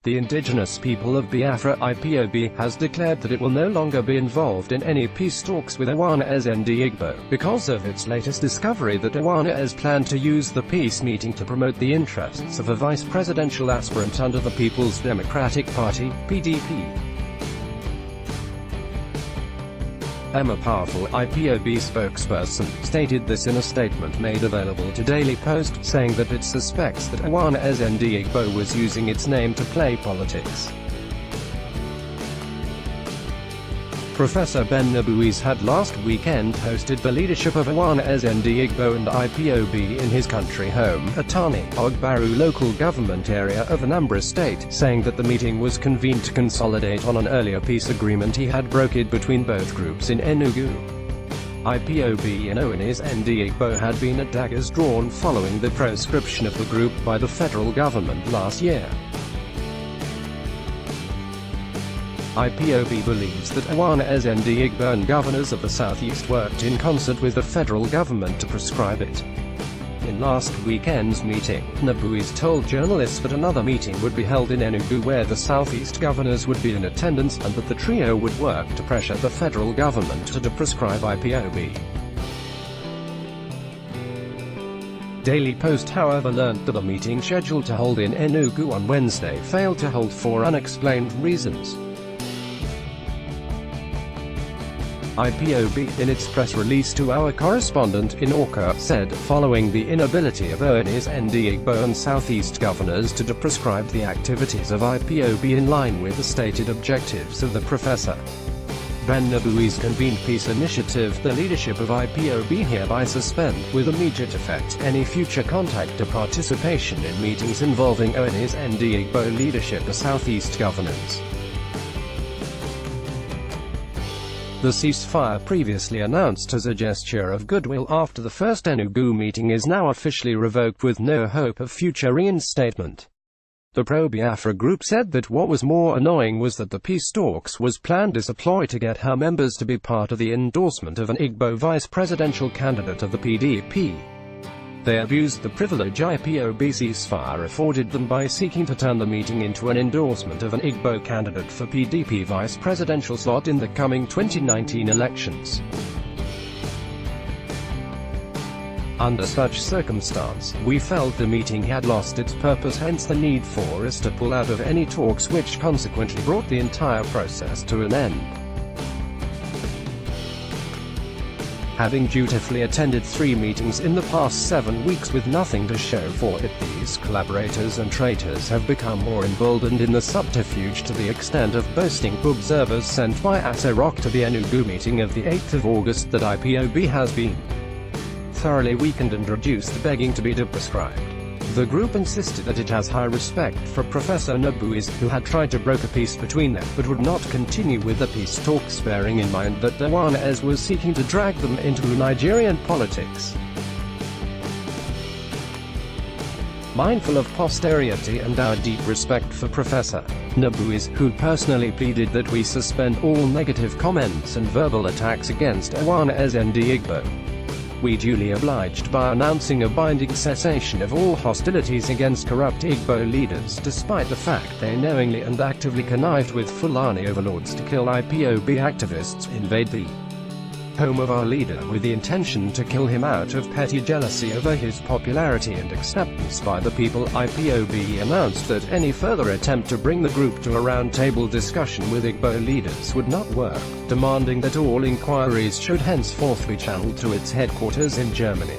The indigenous people of Biafra IPOB has declared that it will no longer be involved in any peace talks with Ohanaeze and Igbo, because of its latest discovery that Ohanaeze planned to use the peace meeting to promote the interests of a vice presidential aspirant under the People's Democratic Party, PDP. A powerful IPOB spokesperson stated this in a statement made available to Daily Post, saying that it suspects that Ohanaeze and Igbo was using its name to play politics. Professor Ben Nabuiz had last weekend hosted the leadership of Ohanaeze and Igbo and IPOB in his country home, Atani, Ogbaru local government area of Anambra State, saying that the meeting was convened to consolidate on an earlier peace agreement he had brokered between both groups in Enugu. IPOB and Ohanaeze and Igbo had been at daggers drawn following the proscription of the group by the federal government last year. IPOB believes that Ohanaeze and Igbo and governors of the Southeast worked in concert with the federal government to proscribe it. In last weekend's meeting, Nabuiz told journalists that another meeting would be held in Enugu where the Southeast governors would be in attendance, and that the trio would work to pressure the federal government to proscribe IPOB. Daily Post however learned that the meeting scheduled to hold in Enugu on Wednesday failed to hold for unexplained reasons. IPOB, in its press release to our correspondent in Awka, said, following the inability of Ohanaeze and Igbo and Southeast governors to proscribe the activities of IPOB in line with the stated objectives of the professor. Ben Nabuiz convened peace initiative. The leadership of IPOB hereby suspend, with immediate effect, any future contact or participation in meetings involving Ohanaeze and Igbo leadership or Southeast governors. The ceasefire, previously announced as a gesture of goodwill after the first Enugu meeting, is now officially revoked with no hope of future reinstatement. The pro-Biafra group said that what was more annoying was that the peace talks was planned as a ploy to get her members to be part of the endorsement of an Igbo vice presidential candidate of the PDP. They abused the privilege IPOB ceasefire afforded them by seeking to turn the meeting into an endorsement of an Igbo candidate for PDP vice presidential slot in the coming 2019 elections. Under such circumstance, we felt the meeting had lost its purpose, hence the need for us to pull out of any talks, which consequently brought the entire process to an end. Having dutifully attended 3 meetings in the past 7 weeks with nothing to show for it, these collaborators and traitors have become more emboldened in the subterfuge to the extent of boasting observers sent by ASEROC to the Enugu meeting of the 8th of August that IPOB has been thoroughly weakened and reduced to begging to be proscribed. The group insisted that it has high respect for Professor Nabuiz, who had tried to broker peace between them, but would not continue with the peace talks, bearing in mind that Ohanaeze was seeking to drag them into Nigerian politics. Mindful of posterity and our deep respect for Professor Nabuiz, who personally pleaded that we suspend all negative comments and verbal attacks against Ohanaeze and Igbo, we duly obliged by announcing a binding cessation of all hostilities against corrupt Igbo leaders, despite the fact they knowingly and actively connived with Fulani overlords to kill IPOB activists, invade the home of our leader with the intention to kill him out of petty jealousy over his popularity and acceptance by the people. IPOB announced that any further attempt to bring the group to a round-table discussion with Igbo leaders would not work, demanding that all inquiries should henceforth be channeled to its headquarters in Germany.